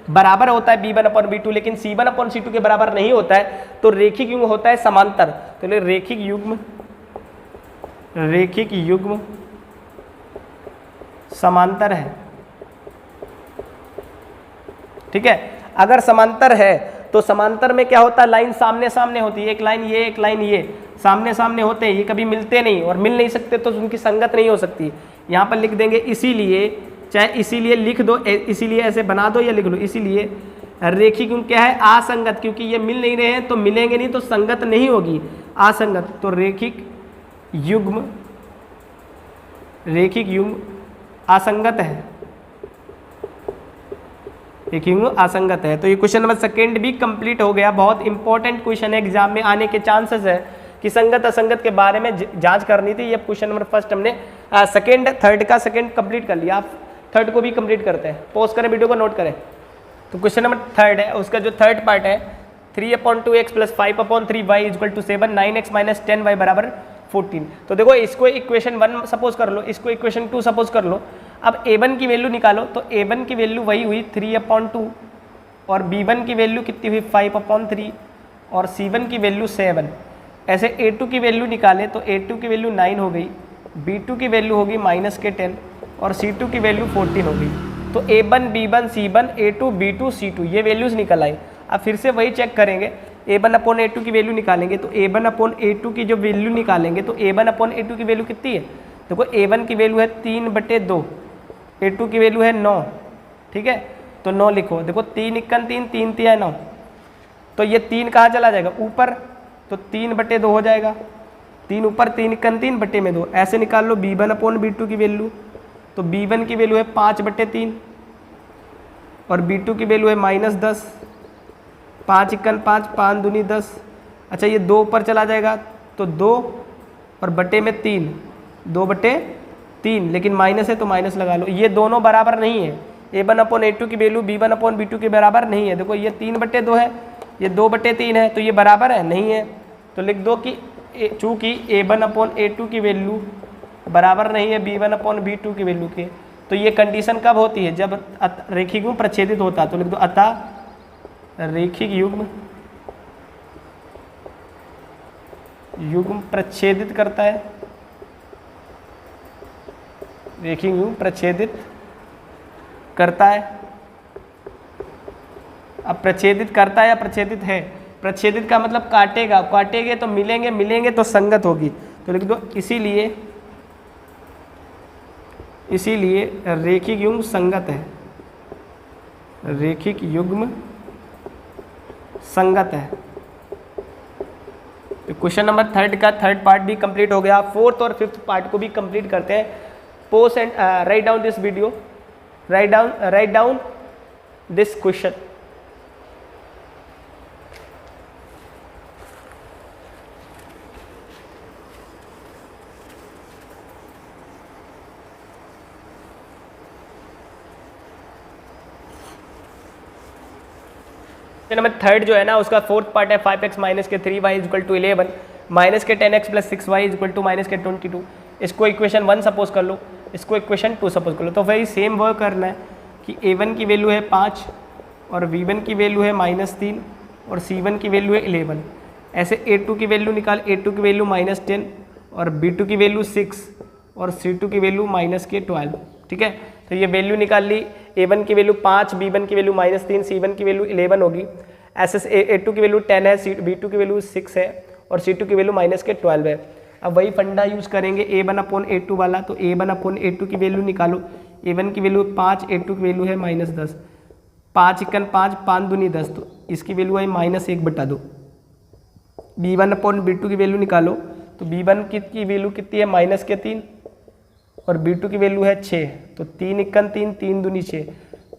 S1: बराबर होता है b1/b2, लेकिन c1/c2 के बराबर नहीं होता है, तो रेखिक युग्म होता है समांतर। तो रेखिक युग्म समांतर है, ठीक है। अगर समांतर है तो समांतर में क्या होता है, लाइन सामने सामने होती है, एक लाइन ये एक लाइन ये सामने सामने होते हैं, ये कभी मिलते नहीं और मिल नहीं सकते तो उनकी संगत नहीं हो सकती। यहाँ पर लिख देंगे इसीलिए, चाहे इसीलिए लिख दो, इसीलिए ऐसे बना दो या लिख लो, इसीलिए रेखिक युग्म क्या है, असंगत, क्योंकि ये मिल नहीं रहे हैं तो मिलेंगे नहीं तो संगत नहीं होगी, असंगत। तो रेखिक युग्म असंगत है, रेखिक युग्म असंगत है। तो ये क्वेश्चन नंबर सेकेंड भी कंप्लीट हो गया। बहुत इंपॉर्टेंट क्वेश्चन है, एग्जाम में आने के चांसेस है कि संगत असंगत के बारे में जांच करनी थी। ये क्वेश्चन नंबर फर्स्ट हमने सेकेंड थर्ड का सेकेंड कंप्लीट कर लिया, आप थर्ड को भी कंप्लीट करते हैं। पॉज करें, वीडियो को नोट करें। तो क्वेश्चन नंबर थर्ड है, उसका जो थर्ड पार्ट है 3/2x + 5/3y = 7, 9x - 10y = 14। तो देखो इसको इक्वेशन 1 सपोज कर लो, इसको इक्वेशन 2 सपोज कर लो। अब a1 की वैल्यू निकालो, तो a1 की वैल्यू वही हुई 3/2 और b1 की वैल्यू कितनी हुई 5/3 और c1 की वैल्यू 7। ऐसे a2 की वैल्यू निकाले तो a2 की वैल्यू 9 हो गई, b2 की वैल्यू होगी -10 और c2 की वैल्यू 14 हो गई। तो a1 b1 c1 a2 b2 c2 ये वैल्यूज़ निकल आई। अब फिर से वही चेक करेंगे, a1/a2 की वैल्यू निकालेंगे तो a1/a2 की जो वैल्यू निकालेंगे तो a1/a2 की वैल्यू कितनी है, देखो a1 की वैल्यू है 3/2, a2 की वैल्यू है 9, ठीक है। तो 9 लिखो, देखो 3 × 3 3 × 9, तो ये 3 कहाँ चला जाएगा ऊपर, तो 3/2 हो जाएगा, 3 ऊपर 3 × 3 2। ऐसे निकाल लो b1/b2 की वैल्यू, तो b1 की वैल्यू है 5/3 और b2 की वैल्यू है -10, 5 × 5 5 दूनी 10। अच्छा ये 2 ऊपर चला जाएगा तो 2 और बटे में 3, 2/3, लेकिन माइनस है तो माइनस लगा लो। ये दोनों बराबर नहीं है, a1/a2 की वैल्यू b1/b2 के बराबर नहीं है। देखो ये 3/2 है, ये 2/3 है, तो ये बराबर है नहीं है। तो लिख दो कि चूँकि a1/a2 की वैल्यू बराबर नहीं है b1/b2 की वैल्यू के, तो ये कंडीशन कब होती है, जब रेखिक युग्म प्रच्छेदित होता है। तो लिख दो अतः रेखिक युग्म प्रच्छेदित करता है, रेखिक युग्म प्रच्छेदित करता है। अब प्रच्छेदित करता है या प्रच्छेदित है, प्रच्छेदित का मतलब काटेगा, काटेंगे तो मिलेंगे, मिलेंगे तो संगत होगी। तो लिख दो इसीलिए रेखिक युग्म संगत है, रेखिक युग्म संगत है। तो क्वेश्चन नंबर थर्ड का थर्ड पार्ट भी कंप्लीट हो गया। फोर्थ और फिफ्थ पार्ट को भी कंप्लीट करते हैं। Post and write down this video, write down this question. Number third जो है ना, उसका फोर्थ पार्ट है 5x - 3y = 11 - 10x + 6y = -22। इसको इक्वेशन 1 सपोज कर लो, इसको इक्वेशन 2 सपोज कर लो। तो वही सेम वर्क करना है कि a1 की वैल्यू है 5 और v1 की वैल्यू है -3 और c1 की वैल्यू है 11। ऐसे a2 की वैल्यू निकाल, a2 की वैल्यू -10 और b2 की वैल्यू 6 और c2 की वैल्यू -12, ठीक है। तो ये वैल्यू निकाल ली, a1 की वैल्यू 5, b1 की वैल्यू -3, c1 की वैल्यू 11 होगी। ऐसे a2 की वैल्यू 10 है, b2 की वैल्यू 6 है और c2 की वैल्यू -12 है। अब वही फंडा यूज़ करेंगे a1/a2 वाला, तो a1/a2 की वैल्यू निकालो। a1 की वैल्यू 5, a2 की वैल्यू है -10, 5 × 5 5 दूनी 10, तो इसकी वैल्यू है -1/2। b1/b2 की वैल्यू निकालो, तो b1 की वैल्यू कितनी है -3 और b2 की वैल्यू है 6, तो 3 × 3 3 दूनी 6,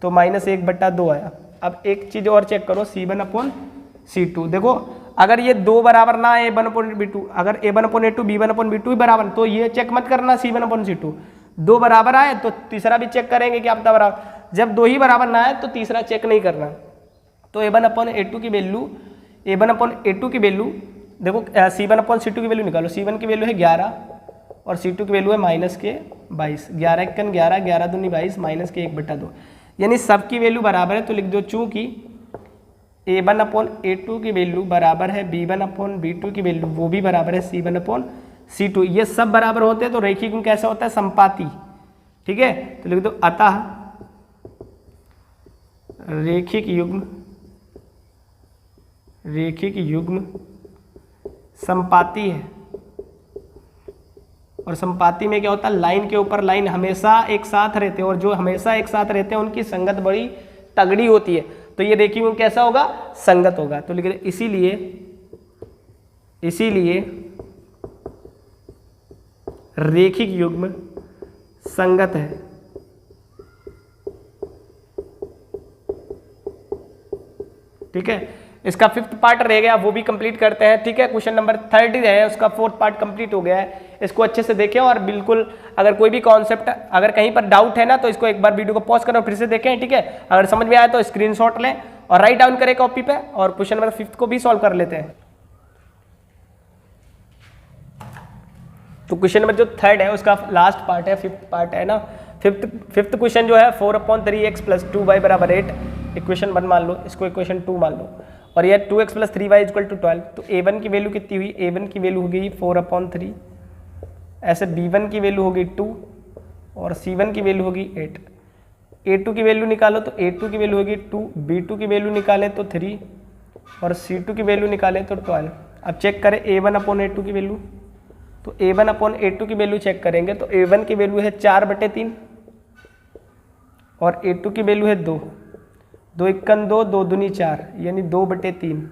S1: तो -1/2 आया। अब एक चीज़ और चेक करो, c1/c2। देखो अगर ये 2 बराबर ना है a1/b2, अगर a1/a2 b1/b2 ही बराबर, तो ये चेक मत करना c1/c2। 2 बराबर आए तो तीसरा भी चेक करेंगे कि आपका बराबर, जब 2 ही बराबर ना आए तो तीसरा चेक नहीं करना। तो a1/a2 की वैल्यू, a1/a2 की वैल्यू देखो, c1/c2 की वैल्यू निकालो। c1 की वैल्यू है 11 और c2 की वैल्यू है -22, 11 × 11 11 दूनी 22 -1/2, यानी सबकी वैल्यू बराबर है। तो लिख दो चूँकि a1/a2 की वैल्यू बराबर है b1/b2 की वैल्यू, वो भी बराबर है c1/c2, ये सब बराबर होते हैं तो रेखिक युग्म कैसा होता है, संपाती, ठीक है। तो लिख दो अतः रेखिक युग्म रेखिक युग्म संपाती है। और संपाती में क्या होता है, लाइन के ऊपर लाइन हमेशा एक साथ रहते हैं, और जो हमेशा एक साथ रहते हैं उनकी संगत बड़ी तगड़ी होती है। तो ये रेखिक युग्म कैसा होगा, संगत होगा। तो लिख रहे इसीलिए रेखिक युग्म संगत है। ठीक है, इसका 5th पार्ट रह गया, वो भी कंप्लीट करते हैं। ठीक है, क्वेश्चन नंबर 30 है, उसका 4th पार्ट कंप्लीट हो गया है। इसको अच्छे से देखें और बिल्कुल अगर कोई भी कॉन्सेप्ट अगर कहीं पर डाउट है ना तो इसको एक बार वीडियो को पॉज करें और फिर से देखें। ठीक है, अगर समझ में आया तो स्क्रीनशॉट लें और राइट डाउन करें कॉपी पे, और क्वेश्चन नंबर 5 को भी सॉल्व कर लेते हैं। तो क्वेश्चन नंबर जो 3rd है उसका लास्ट पार्ट है, 5th पार्ट है ना। फिफ्थ क्वेश्चन जो है 4/3x + 2y = 8 इक्वेशन 1 मान लो, इसको इक्वेशन 2 मान लो, और ये 2x + 3y = 12। तो a1 की वैल्यू कितनी हुई, a1 की वैल्यू हो गई 4/3, ऐसे b1 की वैल्यू हो गई 2 और c1 की वैल्यू होगी 8। a2 की वैल्यू निकालो तो a2 की वैल्यू होगी 2, b2 की वैल्यू निकालें तो 3 और c2 की वैल्यू निकालें तो 12। अब चेक करें a1/a2 की वैल्यू, तो a1/a2 की वैल्यू चेक करेंगे तो a1 की वैल्यू है 4/3 और a2 की वैल्यू है 2, 2 × 2, 2 दूनी 4 यानी 2/3।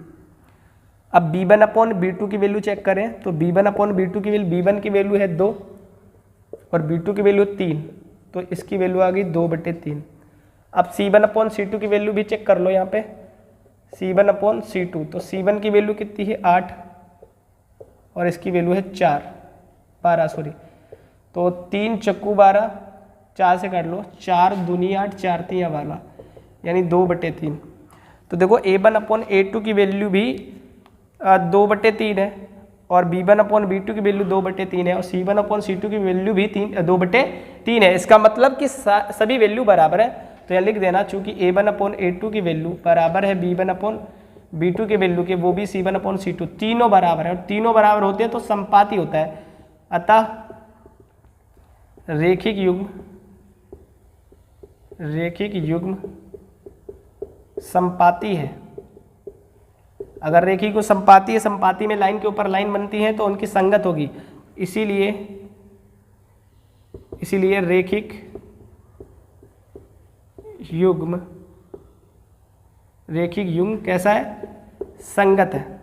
S1: अब b1/b2 की वैल्यू चेक करें तो b1/b2 की वैल्यू, b1 की वैल्यू है 2 और b2 की वैल्यू 3, तो इसकी वैल्यू आ गई 2/3। अब c1/c2 की वैल्यू भी चेक कर लो यहाँ पे, c1/c2, तो c1 की वैल्यू कितनी है 8 और इसकी वैल्यू है 12 सॉरी, तो 3 चक्कू 12, 4 से काट लो, 4 दूनी 8, 4 3 12 यानी 2/3। तो देखो a1/a2 की वैल्यू भी 2/3 है और b1/b2 की वैल्यू 2/3 है और c1/c2 की वैल्यू भी 2/3 है। इसका मतलब कि सभी वैल्यू बराबर है। तो यहाँ लिख देना, चूंकि a1/a2 की वैल्यू बराबर है b1/b2 के वैल्यू के, वो भी c1/c2, तीनों बराबर है और तीनों बराबर होते हैं तो संपाती होता है। अतः रेखिक युग्म संपाती है। अगर रेखिक को संपाती है, संपाती में लाइन के ऊपर लाइन बनती है तो उनकी संगत होगी। इसीलिए रेखिक युग्म कैसा है, संगत है।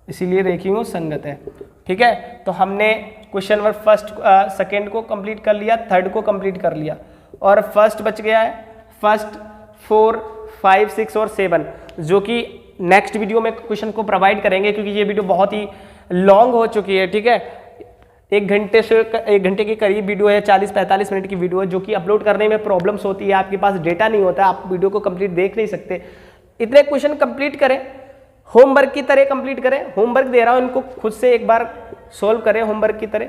S1: इसीलिए रेखिक युग्म संगत है। ठीक है, तो हमने क्वेश्चन नंबर 1st 2nd को कंप्लीट कर लिया, 3rd को कंप्लीट कर लिया और 1st बच गया है। 1st 4 5 6 और 7 जो कि नेक्स्ट वीडियो में क्वेश्चन को प्रोवाइड करेंगे, क्योंकि ये वीडियो बहुत ही लॉन्ग हो चुकी है। ठीक है, 1 घंटे के करीब वीडियो है, 40-45 मिनट की वीडियो है, जो कि अपलोड करने में प्रॉब्लम्स होती है, आपके पास डेटा नहीं होता, आप वीडियो को कंप्लीट देख नहीं सकते। इतने क्वेश्चन कंप्लीट करें, होमवर्क की तरह कंप्लीट करें। होमवर्क दे रहा हूं, इनको खुद से एक बार सोल्व करें होमवर्क की तरह।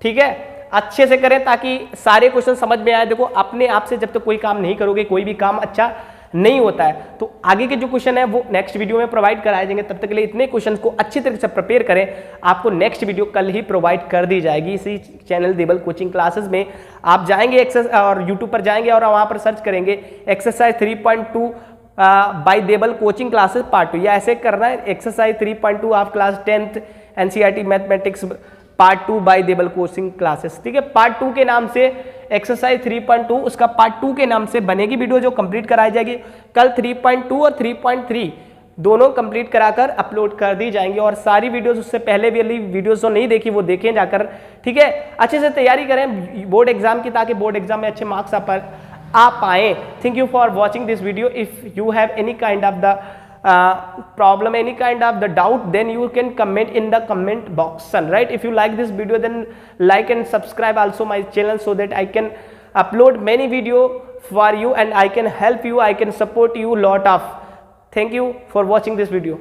S1: ठीक है, अच्छे से करें ताकि सारे क्वेश्चन समझ में आए। देखो, अपने आप से जब तक कोई काम नहीं करोगे, कोई भी काम अच्छा नहीं होता है। तो आगे के जो क्वेश्चन है वो नेक्स्ट वीडियो में प्रोवाइड कराए जाएंगे। तब तक के लिए इतने क्वेश्चन को अच्छी तरीके से प्रिपेयर करें, आपको नेक्स्ट वीडियो कल ही प्रोवाइड कर दी जाएगी इसी चैनल देबल कोचिंग क्लासेस में। आप जाएंगे एक्सरसाइज और यूट्यूब पर जाएंगे और वहां पर सर्च करेंगे exercise 3.2 by Debal coaching classes part 2, या ऐसे करना है एक्सरसाइज 3.2 आप class 10th NCERT mathematics part 2 by Debal coaching classes. ठीक है, पार्ट 2 के नाम से एक्सरसाइज 3.2, उसका पार्ट 2 के नाम से बनेगी वीडियो जो कंप्लीट कराई जाएगी। कल 3.2 और 3.3 दोनों कंप्लीट कराकर अपलोड कर दी जाएंगी, और सारी वीडियोस उससे पहले वाली वीडियोस जो नहीं देखी वो देखें जाकर। ठीक है, अच्छे से तैयारी करें बोर्ड एग्जाम की, ताकि बोर्ड एग्जाम में अच्छे मार्क्स आ पाए। Thank you for watching this video. If you have any kind of the problem, any kind of the doubt, then you can comment in the comment box, right? If you like this video, then like and subscribe also my channel, so that I can upload many video for you and I can help you, I can support you lot of. Thank you for watching this video.